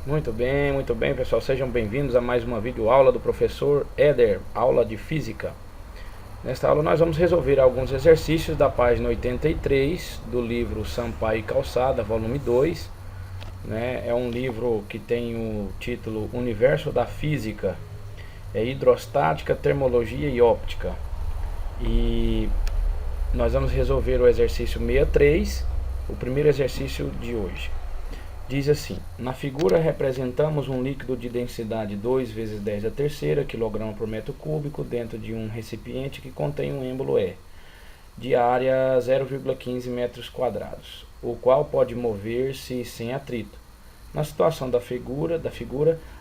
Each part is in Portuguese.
Muito bem, pessoal. Sejam bem-vindos a mais uma videoaula do professor Éder, aula de física. Nesta aula nós vamos resolver alguns exercícios da página 83 do livro Sampaio e Calçada, volume 2. É um livro que tem o título Universo da Física, Hidrostática, Termologia e Óptica. E nós vamos resolver o exercício 63, o primeiro exercício de hoje. Diz assim: na figura representamos um líquido de densidade 2 vezes 10 a terceira kg por metro cúbico dentro de um recipiente que contém um êmbolo E, de área 0,15 metros quadrados, o qual pode mover-se sem atrito. Na situação da figura,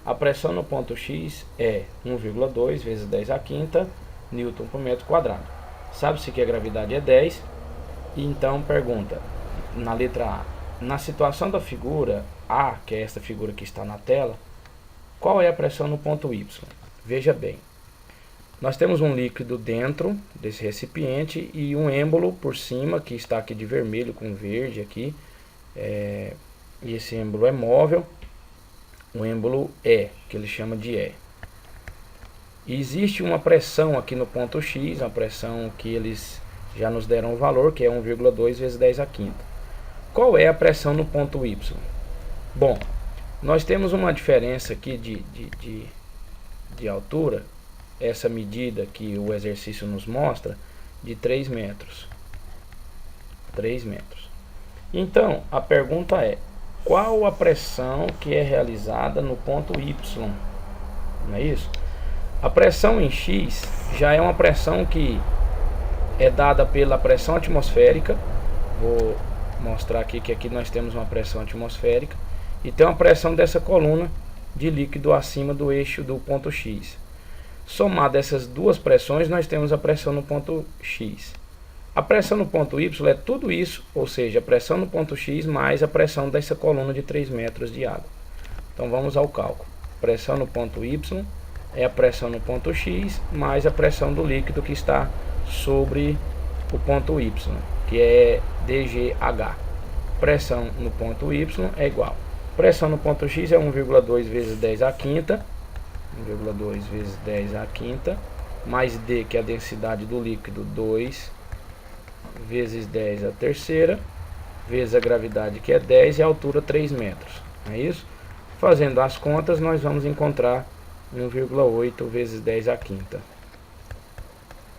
a pressão no ponto X é 1,2 vezes 10 a quinta Newton por metro quadrado. Sabe-se que a gravidade é 10, e então pergunta, na letra A, na situação da figura A, que é esta figura que está na tela, qual é a pressão no ponto Y? Veja bem, nós temos um líquido dentro desse recipiente e um êmbolo por cima, que está aqui de vermelho com verde aqui, e esse êmbolo é móvel, o êmbolo E, que ele chama de E. E existe uma pressão aqui no ponto X, a pressão que eles já nos deram o valor, que é 1,2 vezes 10 a quinta. Qual é a pressão no ponto Y? Bom, nós temos uma diferença aqui de altura, essa medida que o exercício nos mostra, de 3 metros. 3 metros. Então, a pergunta é, qual a pressão que é realizada no ponto Y? Não é isso? A pressão em X já é uma pressão que é dada pela pressão atmosférica. Vou mostrar aqui que aqui nós temos uma pressão atmosférica e tem uma pressão dessa coluna de líquido acima do eixo do ponto X. Somado essas duas pressões, nós temos a pressão no ponto X. A pressão no ponto Y é tudo isso, ou seja, a pressão no ponto X mais a pressão dessa coluna de 3 metros de água. Então vamos ao cálculo. Pressão no ponto Y é a pressão no ponto X mais a pressão do líquido que está sobre o ponto Y, que é dGH. Pressão no ponto Y é igual. Pressão no ponto X é 1,2 vezes 10 a quinta. 1,2 vezes 10 a quinta. Mais D, que é a densidade do líquido, 2 vezes 10 a terceira. Vezes a gravidade, que é 10, e a altura 3 metros. É isso? Fazendo as contas, nós vamos encontrar 1,8 vezes 10 a quinta.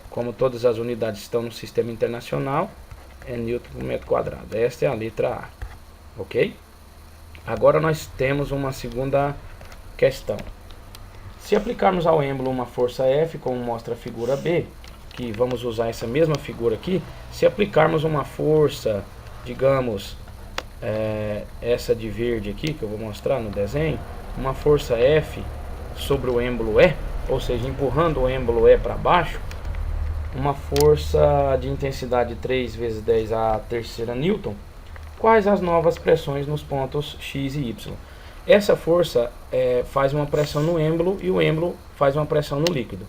Como todas as unidades estão no sistema internacional, é Newton por metro quadrado. Esta é a letra A. Ok? Agora nós temos uma segunda questão. Se aplicarmos ao êmbolo uma força F, como mostra a figura B, que vamos usar essa mesma figura aqui, se aplicarmos uma força, digamos, essa de verde aqui, que eu vou mostrar no desenho, uma força F sobre o êmbolo E, ou seja, empurrando o êmbolo E para baixo, uma força de intensidade 3 vezes 10 a terceira Newton, quais as novas pressões nos pontos X e Y? Essa força faz uma pressão no êmbolo e o êmbolo faz uma pressão no líquido.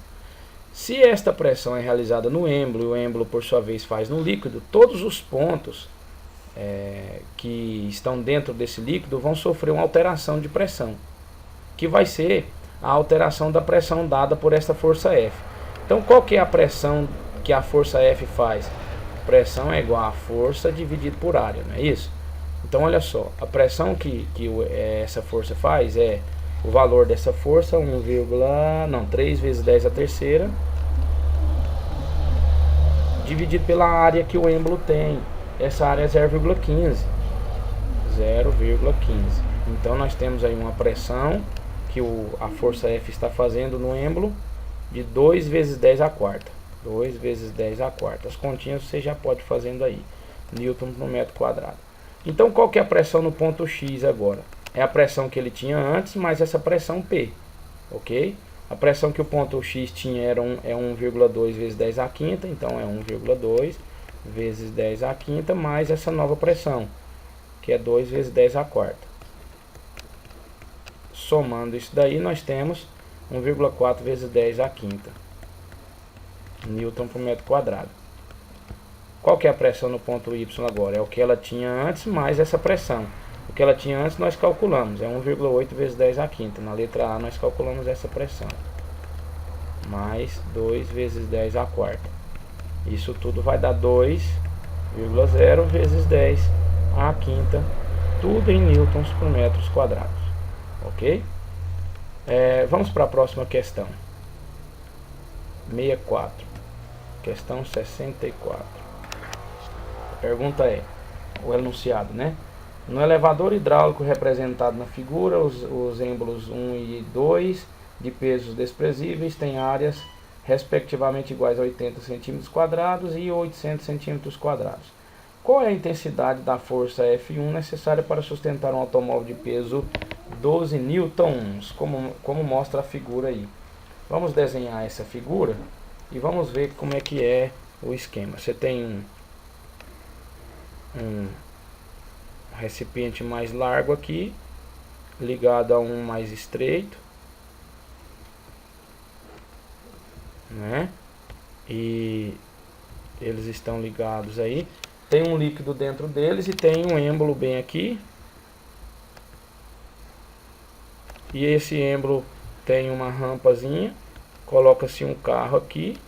Se esta pressão é realizada no êmbolo e o êmbolo por sua vez faz no líquido, todos os pontos que estão dentro desse líquido vão sofrer uma alteração de pressão, que vai ser a alteração da pressão dada por esta força F. Então, qual que é a pressão que a força F faz? Pressão é igual a força dividido por área, não é isso? Então, olha só, a pressão que essa força faz é o valor dessa força, 3 vezes 10 a terceira, dividido pela área que o êmbolo tem. Essa área é 0,15. 0,15. Então, nós temos aí uma pressão que a força F está fazendo no êmbolo, de 2 vezes 10 a quarta. 2 vezes 10 a quarta. As continhas você já pode fazendo aí. Newton por metro quadrado. Então, qual que é a pressão no ponto X agora? É a pressão que ele tinha antes, mais essa pressão P. Ok? A pressão que o ponto X tinha é 1,2 vezes 10 a quinta. Então, é 1,2 vezes 10 a quinta, mais essa nova pressão, que é 2 vezes 10 a quarta. Somando isso daí, nós temos 1,4 vezes 10 a quinta Newton por metro quadrado. Qual que é a pressão no ponto Y agora? É o que ela tinha antes mais essa pressão. O que ela tinha antes nós calculamos, é 1,8 vezes 10 à quinta. Na letra A nós calculamos essa pressão. Mais 2 vezes 10 à quarta. Isso tudo vai dar 2,0 vezes 10 à quinta. Tudo em newtons por metros quadrados. Ok? Vamos para a próxima questão. 64. Questão 64. A pergunta é, o enunciado, né? No elevador hidráulico representado na figura, os êmbolos 1 e 2 de pesos desprezíveis têm áreas respectivamente iguais a 80 cm² e 800 cm². Qual é a intensidade da força F1 necessária para sustentar um automóvel de peso 12 newtons, como mostra a figura aí? Vamos desenhar essa figura e vamos ver como é que é o esquema. Você tem um recipiente mais largo aqui, ligado a um mais estreito, né? E eles estão ligados aí. Tem um líquido dentro deles e tem um êmbolo bem aqui. E esse êmbolo tem uma rampazinha. Coloca-se um carro aqui.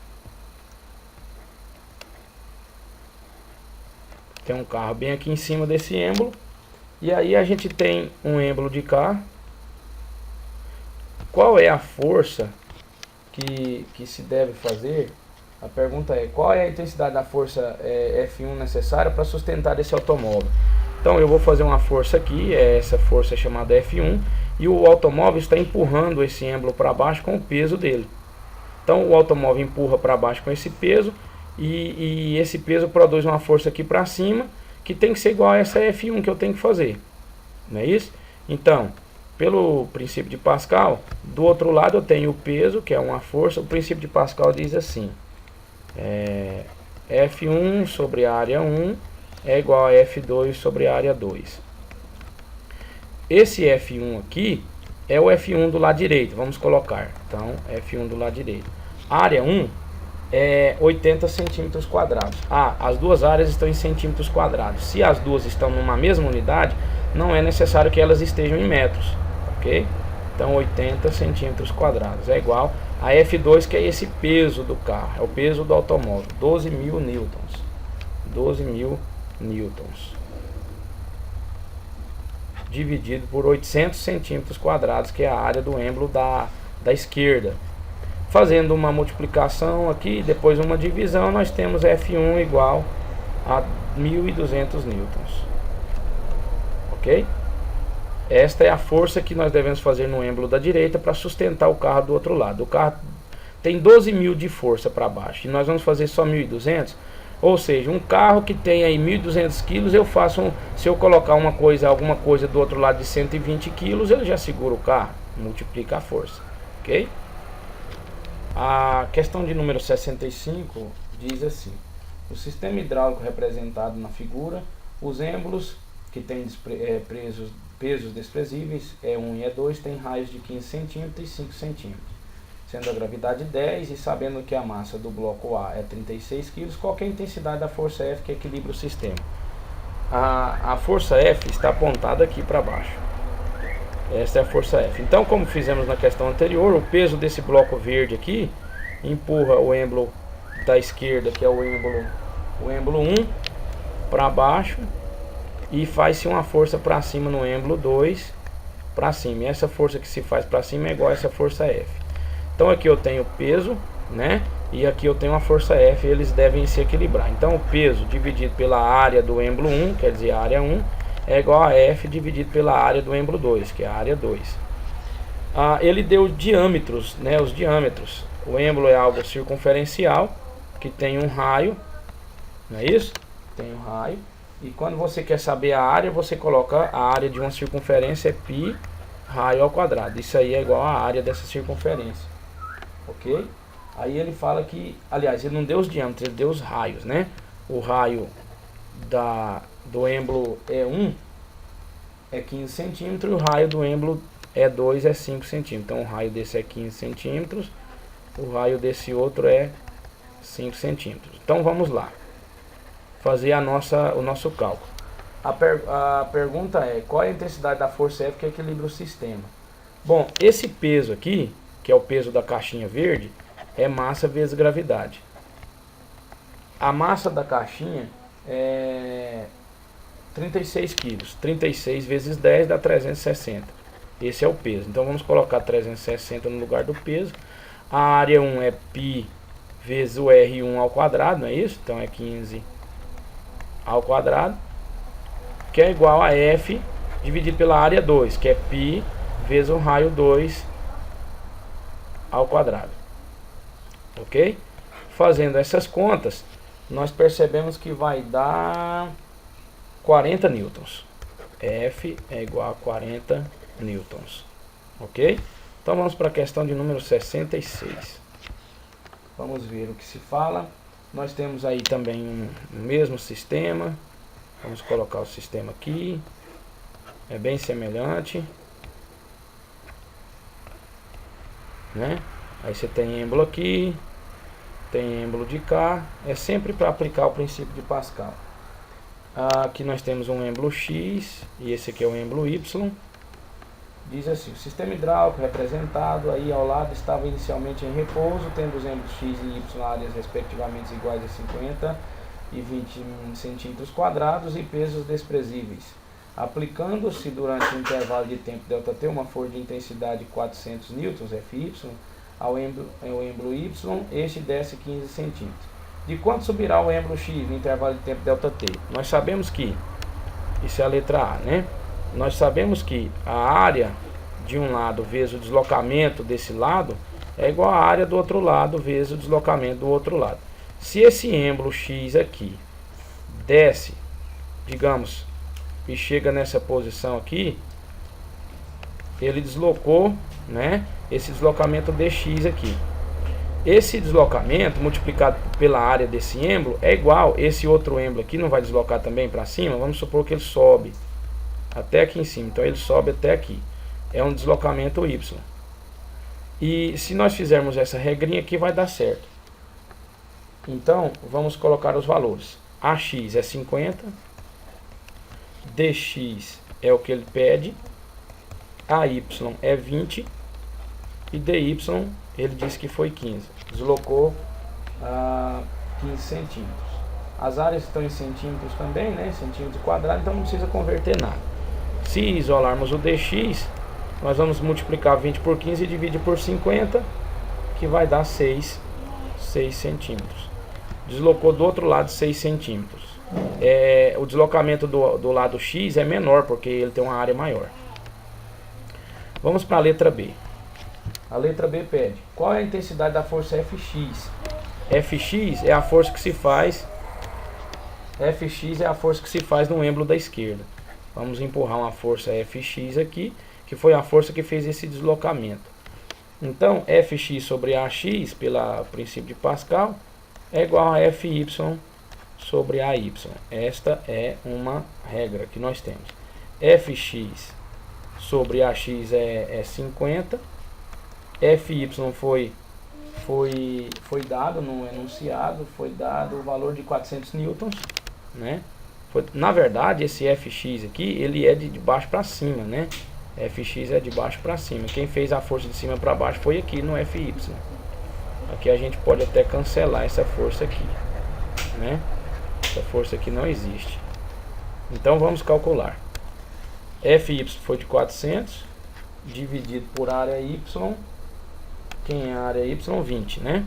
Tem um carro bem aqui em cima desse êmbolo. E aí a gente tem um êmbolo de cá. Qual é a força que se deve fazer? A pergunta é, qual é a intensidade da força F1 necessária para sustentar esse automóvel? Então eu vou fazer uma força aqui, essa força é chamada F1, e o automóvel está empurrando esse êmbolo para baixo com o peso dele. Então o automóvel empurra para baixo com esse peso, e esse peso produz uma força aqui para cima, que tem que ser igual a essa F1 que eu tenho que fazer. Não é isso? Então, pelo princípio de Pascal, do outro lado eu tenho o peso, que é uma força. O princípio de Pascal diz assim, F1 sobre a área 1 é igual a F2 sobre a área 2. Esse F1 aqui é o F1 do lado direito, vamos colocar. Então, F1 do lado direito. Área 1 é 80 centímetros quadrados. As duas áreas estão em centímetros quadrados. Se as duas estão numa mesma unidade, não é necessário que elas estejam em metros, ok? Então 80 centímetros quadrados é igual a F2, que é esse peso do carro, é o peso do automóvel, 12.000 newtons. 12.000 newtons dividido por 800 centímetros quadrados, que é a área do êmbolo da esquerda. Fazendo uma multiplicação aqui, depois uma divisão, nós temos F1 igual a 1.200 newtons. Ok? Esta é a força que nós devemos fazer no êmbolo da direita para sustentar o carro do outro lado. O carro tem 12.000 de força para baixo e nós vamos fazer só 1.200. Ou seja, um carro que tem aí 1.200 quilos, eu faço, se eu colocar alguma coisa do outro lado de 120 quilos, ele já segura o carro, multiplica a força. Ok? A questão de número 65 diz assim: o sistema hidráulico representado na figura, os êmbolos que têm pesos desprezíveis, E1 e E2, têm raios de 15 centímetros e 5 centímetros. Sendo a gravidade 10 e sabendo que a massa do bloco A é 36 kg, qual é a intensidade da força F que equilibra o sistema? A força F está apontada aqui para baixo. Esta é a força F. Então, como fizemos na questão anterior, o peso desse bloco verde aqui empurra o êmbolo da esquerda, que é o êmbolo 1, para baixo, e faz-se uma força para cima no êmbolo 2, para cima. E essa força que se faz para cima é igual a essa força F. Então aqui eu tenho peso, né? E aqui eu tenho a força F, eles devem se equilibrar. Então o peso dividido pela área do êmbolo 1, quer dizer a área 1, é igual a F dividido pela área do êmbolo 2, que é a área 2. Ele deu diâmetros, né? Os diâmetros. O êmbolo é algo circunferencial, que tem um raio, não é isso? Tem um raio. E quando você quer saber a área, você coloca a área de uma circunferência é π raio ao quadrado. Isso aí é igual à área dessa circunferência. Ok? Aí ele fala que, aliás, ele não deu os diâmetros, ele deu os raios, né? O raio do êmbolo E1 é 15 centímetros e o raio do êmbolo E2 é 5 centímetros. Então o raio desse é 15 centímetros, o raio desse outro é 5 centímetros. Então vamos lá fazer o nosso cálculo. A pergunta é, qual é a intensidade da força F que equilibra o sistema? Bom, esse peso aqui, que é o peso da caixinha verde, é massa vezes gravidade. A massa da caixinha é 36 quilos. 36 vezes 10 dá 360. Esse é o peso. Então vamos colocar 360 no lugar do peso. A área 1 é π vezes o R1 ao quadrado, não é isso? Então é 15 ao quadrado, que é igual a F dividido pela área 2, que é π vezes o raio 2 ao quadrado. Ok? Fazendo essas contas, nós percebemos que vai dar 40 newtons. F é igual a 40 newtons. Ok? Então vamos para a questão de número 66. Vamos ver o que se fala. Nós temos aí também o mesmo sistema. Vamos colocar o sistema aqui. É bem semelhante, né? Aí você tem êmbolo aqui, tem êmbolo de cá. É sempre para aplicar o princípio de Pascal. Aqui nós temos um êmbolo X e esse aqui é o êmbolo Y. Diz assim, o sistema hidráulico representado aí ao lado estava inicialmente em repouso, tendo os êmbolos X e Y áreas respectivamente iguais a 50 e 20 centímetros quadrados e pesos desprezíveis. Aplicando-se durante um intervalo de tempo ΔT uma força de intensidade de 400 newtons FY ao êmbolo Y, este desce 15 centímetros. De quanto subirá o êmbolo X no intervalo de tempo ΔT? Nós sabemos que, isso é a letra A, né? Nós sabemos que a área de um lado vezes o deslocamento desse lado é igual à área do outro lado vezes o deslocamento do outro lado. Se esse êmbolo X aqui desce, digamos, e chega nessa posição aqui, ele deslocou, né, esse deslocamento dx aqui. Esse deslocamento multiplicado pela área desse êmbolo é igual, esse outro êmbolo aqui não vai deslocar também para cima, vamos supor que ele sobe até aqui em cima, então ele sobe até aqui, é um deslocamento Y. E se nós fizermos essa regrinha aqui vai dar certo. Então vamos colocar os valores. AX é 50, DX é o que ele pede, AY é 20 e DY ele disse que foi 15, deslocou 15 centímetros. As áreas estão em centímetros também, né? Centímetros quadrados, então não precisa converter nada. Se isolarmos o dx, nós vamos multiplicar 20 por 15 e dividir por 50, que vai dar 6 centímetros. Deslocou do outro lado 6 centímetros. O deslocamento do lado X é menor, porque ele tem uma área maior. Vamos para a letra B. A letra B pede, qual é a intensidade da força Fx? Fx é a força que se faz, Fx é a força que se faz no êmbolo da esquerda. Vamos empurrar uma força Fx aqui, que foi a força que fez esse deslocamento. Então, Fx sobre Ax, pelo princípio de Pascal, é igual a Fy sobre AY. Esta é uma regra que nós temos. Fx sobre Ax é 50. Fy foi dado no enunciado, foi dado o valor de 400 newtons, né? Na verdade, esse Fx aqui, ele é de baixo para cima, né? Fx é de baixo para cima. Quem fez a força de cima para baixo foi aqui no Fy. Aqui a gente pode até cancelar essa força aqui, né? Essa força aqui não existe. Então vamos calcular. Fy foi de 400, dividido por área y. Quem é a área y? 20, né?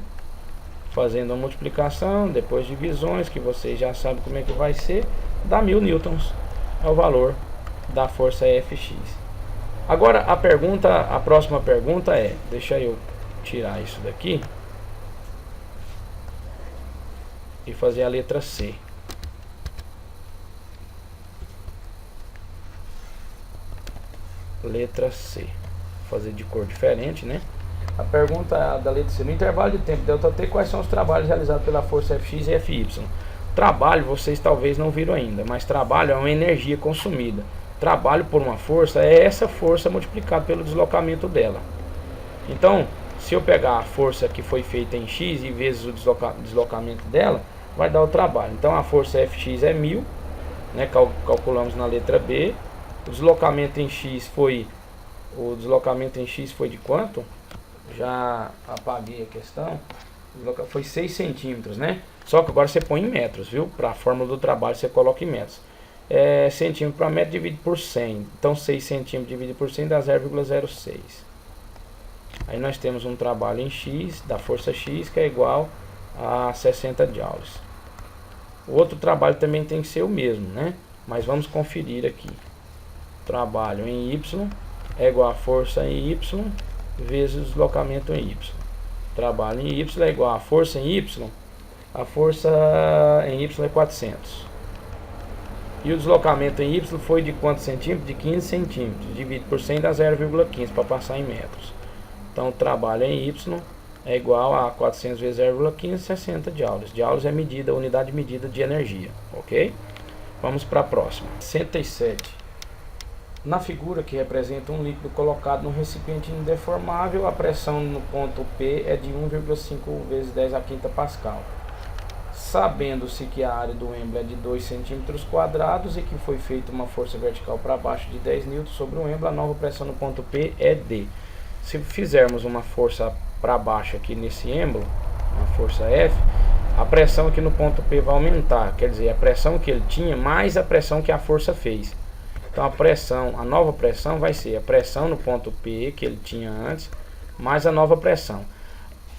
Fazendo a multiplicação, depois divisões, que vocês já sabem como é que vai ser, dá 1000 newtons. É o valor da força Fx. Agora a próxima pergunta é, deixa eu tirar isso daqui e fazer a letra C. Letra C. Vou fazer de cor diferente, né? A pergunta da letra C. No intervalo de tempo ΔT, quais são os trabalhos realizados pela força Fx e Fy? Trabalho, vocês talvez não viram ainda, mas trabalho é uma energia consumida. Trabalho por uma força é essa força multiplicada pelo deslocamento dela. Então, se eu pegar a força que foi feita em X e vezes o deslocamento dela, vai dar o trabalho. Então, a força Fx é 1000 né? Calculamos na letra B. O deslocamento em X foi de quanto? Já apaguei a questão. Foi 6 centímetros, né? Só que agora você põe em metros, viu? Para a fórmula do trabalho você coloca em metros. Centímetro para metro divide por 100. Então 6 centímetros dividido por 100 dá 0,06. Aí nós temos um trabalho em X, da força X, que é igual a 60 joules. O outro trabalho também tem que ser o mesmo, né? Mas vamos conferir aqui. Trabalho em Y é igual a força em Y vezes o deslocamento em Y. Trabalho em Y é igual a força em Y. A força em Y é 400. E o deslocamento em Y foi de quantos centímetros? De 15 centímetros. Dividido por 100 dá 0,15 para passar em metros. Então o trabalho em Y é igual a 400 vezes 0,15, 60 joules. Joules é medida, unidade de medida de energia, ok? Vamos para a próxima. 107. Na figura que representa um líquido colocado num recipiente indeformável, a pressão no ponto P é de 1,5 vezes 10 a quinta pascal. Sabendo-se que a área do êmbolo é de 2 centímetros quadrados e que foi feita uma força vertical para baixo de 10 N sobre o êmbolo, a nova pressão no ponto P é D. Se fizermos uma força para baixo aqui nesse êmbolo, uma força F, a pressão aqui no ponto P vai aumentar, quer dizer, a pressão que ele tinha mais a pressão que a força fez. Então a nova pressão vai ser a pressão no ponto P que ele tinha antes, mais a nova pressão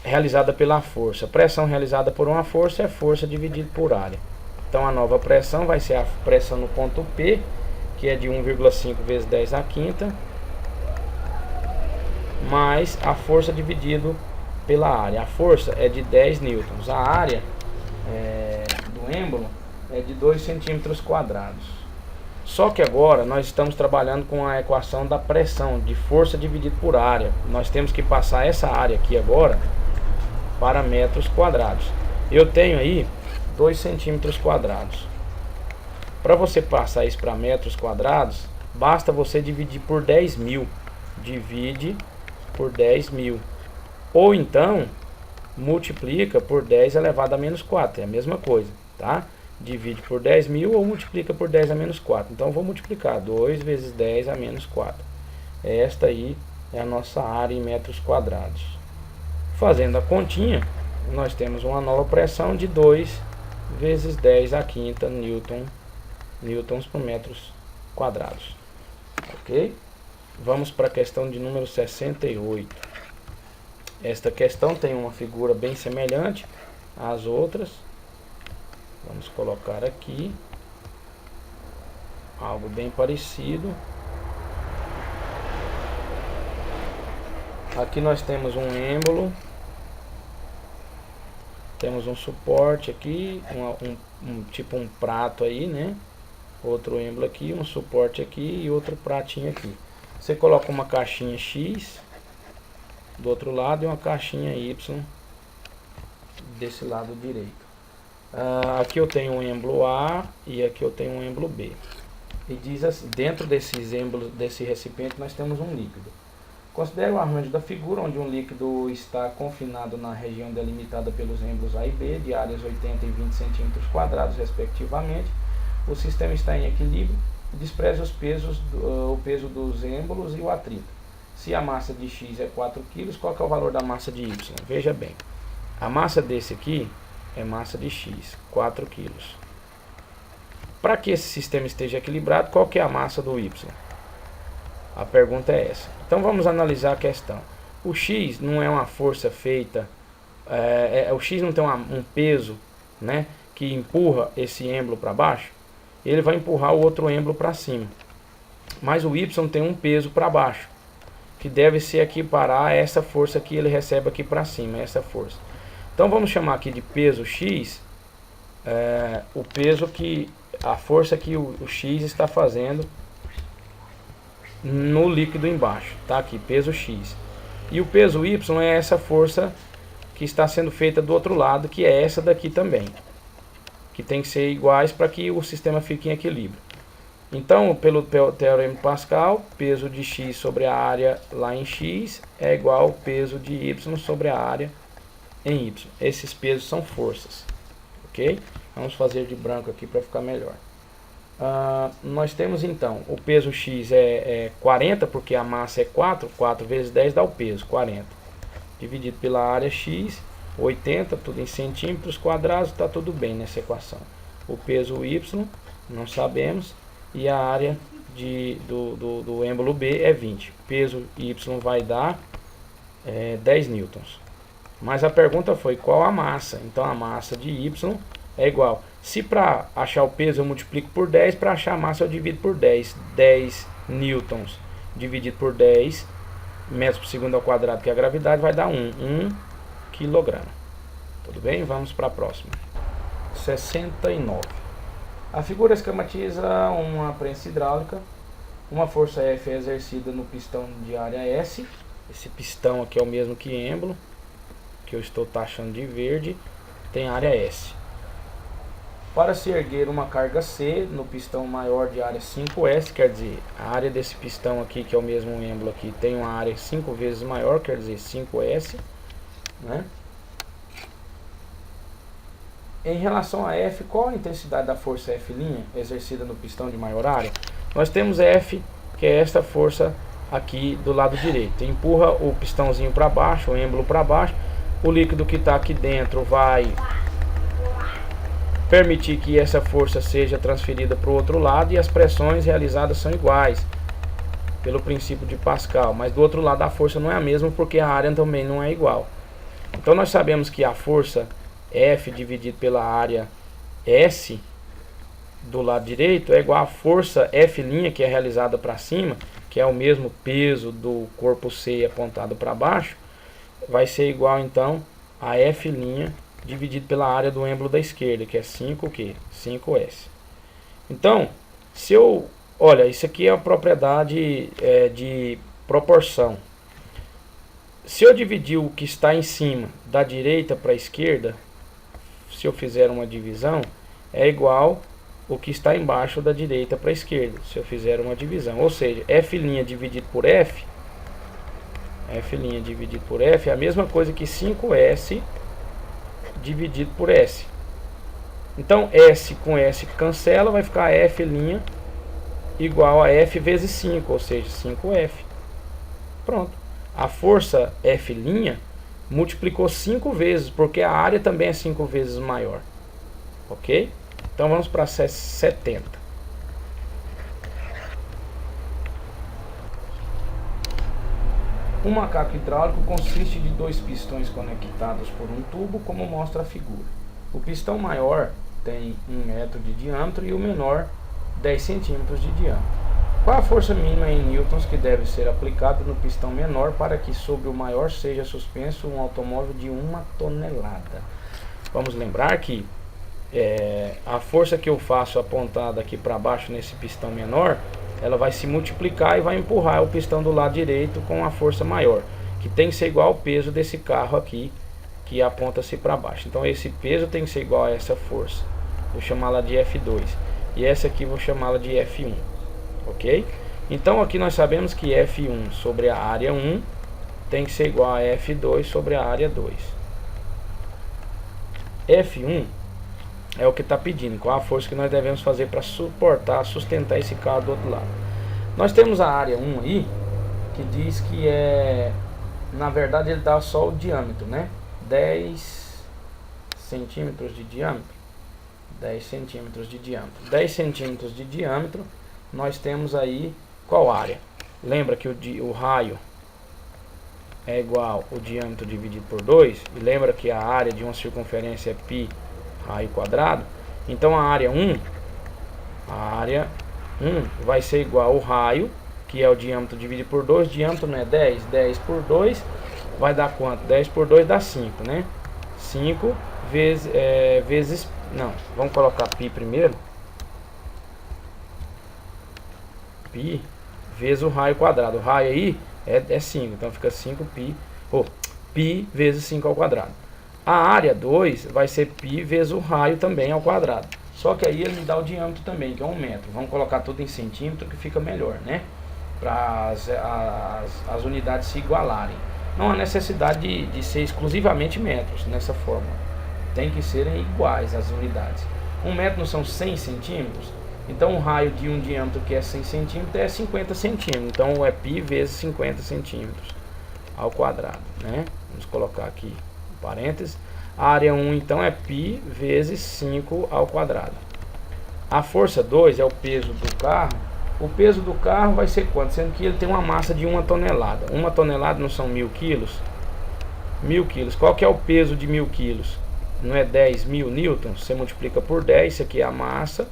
realizada pela força. Pressão realizada por uma força é força dividido por área. Então a nova pressão vai ser a pressão no ponto P, que é de 1,5 vezes 10 a quinta, mais a força dividido pela área. A força é de 10 newtons. A área do êmbolo é de 2 centímetros quadrados. Só que agora nós estamos trabalhando com a equação da pressão, de força dividido por área. Nós temos que passar essa área aqui agora para metros quadrados. Eu tenho aí 2 centímetros quadrados. Para você passar isso para metros quadrados, basta você dividir por 10.000. Divide por 10.000. Ou então, multiplica por 10 elevado a menos 4. É a mesma coisa, tá? Divide por 10.000 ou multiplica por 10 a menos 4. Então, eu vou multiplicar 2 vezes 10 a menos 4. Esta aí é a nossa área em metros quadrados. Fazendo a continha, nós temos uma nova pressão de 2 vezes 10 a quinta newtons por metros quadrados. Ok? Vamos para a questão de número 68. Esta questão tem uma figura bem semelhante às outras. Vamos colocar aqui algo bem parecido. Aqui nós temos um êmbolo, temos um suporte aqui, tipo um prato aí, né? Outro êmbolo aqui, um suporte aqui e outro pratinho aqui. Você coloca uma caixinha X do outro lado e uma caixinha Y desse lado direito. Aqui eu tenho um êmbolo A e aqui eu tenho um êmbolo B. E diz assim, dentro desses êmbolos, desse recipiente, nós temos um líquido. Considere o arranjo da figura, onde um líquido está confinado na região delimitada pelos êmbolos A e B, de áreas 80 e 20 centímetros quadrados, respectivamente. O sistema está em equilíbrio e despreza os pesos, o peso dos êmbolos e o atrito. Se a massa de X é 4 kg, qual que é o valor da massa de Y? Veja bem, a massa desse aqui é massa de X, 4 kg. Para que esse sistema esteja equilibrado, qual que é a massa do Y? A pergunta é essa. Então vamos analisar a questão. O X não é uma força feita, o X não tem um peso, né, que empurra esse êmbolo para baixo. Ele vai empurrar o outro êmbolo para cima. Mas o Y tem um peso para baixo, que deve se equiparar a essa força que ele recebe aqui para cima, essa força. Então vamos chamar aqui de peso X, a força que o X está fazendo no líquido embaixo, tá? Aqui, peso X. E o peso Y é essa força que está sendo feita do outro lado, que é essa daqui também, que tem que ser iguais para que o sistema fique em equilíbrio. Então, pelo teorema de Pascal, peso de X sobre a área lá em X é igual ao peso de Y sobre a área em Y. Esses pesos são forças, ok? Vamos fazer de branco aqui para ficar melhor. Nós temos então, o peso X é 40, porque a massa é 4, 4 vezes 10 dá o peso, 40. Dividido pela área X, 80, tudo em centímetros quadrados, está tudo bem nessa equação. O peso Y, não sabemos, e a área do êmbolo B é 20. Peso Y vai dar 10 newtons. Mas a pergunta foi qual a massa? Então a massa de Y é igual. Se para achar o peso eu multiplico por 10, para achar a massa eu divido por 10. 10 newtons dividido por 10 metros por segundo ao quadrado, que é a gravidade, vai dar 1 quilograma. Tudo bem? Vamos para a próxima. 69. A figura esquematiza uma prensa hidráulica. Uma força F é exercida no pistão de área S. Esse pistão aqui é o mesmo que êmbolo, que eu estou taxando de verde, tem área S. Para se erguer uma carga C no pistão maior de área 5S, quer dizer, a área desse pistão aqui, que é o mesmo êmbolo aqui, tem uma área 5 vezes maior, quer dizer, 5S, né? Em relação a F, qual a intensidade da força F' exercida no pistão de maior área? Nós temos F, que é esta força aqui do lado direito. Empurra o pistãozinho para baixo, o êmbolo para baixo. O líquido que está aqui dentro vai permitir que essa força seja transferida para o outro lado e as pressões realizadas são iguais pelo princípio de Pascal, mas do outro lado a força não é a mesma porque a área também não é igual. Então nós sabemos que a força F dividido pela área S do lado direito é igual à força F', que é realizada para cima, que é o mesmo peso do corpo C apontado para baixo, vai ser igual então a F' dividido pela área do êmbolo da esquerda, que é 5S. Então, se eu... Olha, isso aqui é a propriedade de proporção. Se eu dividir o que está em cima da direita para a esquerda, se eu fizer uma divisão, é igual o que está embaixo da direita para a esquerda, se eu fizer uma divisão. Ou seja, F' dividido por F, F' dividido por F é a mesma coisa que 5S dividido por S. Então S com S cancela, vai ficar F' igual a F vezes 5, ou seja, 5F. Pronto. A força F' multiplicou 5 vezes, porque a área também é 5 vezes maior. Ok? Então vamos para 70. Um macaco hidráulico consiste de 2 pistões conectados por um tubo, como mostra a figura. O pistão maior tem 1 metro de diâmetro e o menor 10 centímetros de diâmetro. Qual a força mínima em newtons que deve ser aplicada no pistão menor para que sobre o maior seja suspenso um automóvel de 1 tonelada? Vamos lembrar que a força que eu faço apontada aqui para baixo nesse pistão menor, ela vai se multiplicar e vai empurrar o pistão do lado direito com a força maior, que tem que ser igual ao peso desse carro aqui, que aponta-se para baixo. Então esse peso tem que ser igual a essa força. Vou chamá-la de F2. E essa aqui vou chamá-la de F1. Ok? Então aqui nós sabemos que F1 sobre a área 1 tem que ser igual a F2 sobre a área 2. F1 é o que está pedindo, qual a força que nós devemos fazer para sustentar esse carro do outro lado. Nós temos a área 1 aí, que diz que na verdade ele dá só o diâmetro, né? 10 centímetros de diâmetro. 10 centímetros de diâmetro. 10 centímetros de diâmetro, nós temos aí qual área? Lembra que o raio é igual ao diâmetro dividido por 2, e lembra que a área de uma circunferência é π raio quadrado. Então a área 1 vai ser igual ao raio, que é o diâmetro dividido por 2. Diâmetro não é 10, 10 por 2 vai dar quanto? 10 por 2 dá 5, né? 5 vezes não, vamos colocar π primeiro. Π vezes o raio quadrado. O raio aí é 5, então fica 5π, π vezes 5 ao quadrado. A área 2 vai ser π vezes o raio também ao quadrado. Só que aí ele me dá o diâmetro também, que é 1 metro. Vamos colocar tudo em centímetro que fica melhor, né? Para as unidades se igualarem. Não há necessidade de ser exclusivamente metros nessa forma. Tem que serem iguais as unidades. 1 metro não são 100 centímetros? Então o raio de um diâmetro que é 100 centímetros é 50 centímetros. Então é π vezes 50 centímetros ao quadrado, né? Vamos colocar aqui em parênteses. A área 1 então é π vezes 5 ao quadrado. A força 2 é o peso do carro. O peso do carro vai ser quanto? Sendo que ele tem uma massa de 1 tonelada. 1 tonelada não são 1000 quilos? 1000 quilos. Qual que é o peso de 1000 quilos? Não é 10.000 newtons? Você multiplica por 10, isso aqui é a massa.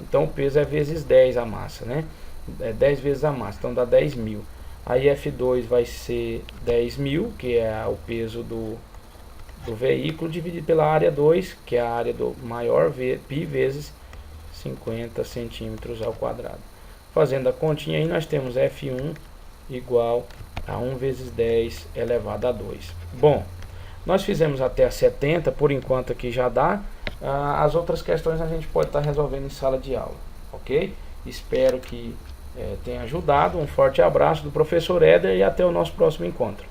Então o peso é vezes 10 a massa, né? É 10 vezes a massa, então dá 10.000. Aí F2 vai ser 10.000, que é o peso do veículo, dividido pela área 2, que é a área do maior, π vezes 50 centímetros ao quadrado. Fazendo a continha aí, nós temos F1 igual a 1 vezes 10 elevado a 2. Bom, nós fizemos até a 70, por enquanto aqui já dá. As outras questões a gente pode estar resolvendo em sala de aula, ok? Espero que tenha ajudado. Um forte abraço do professor Éder e até o nosso próximo encontro.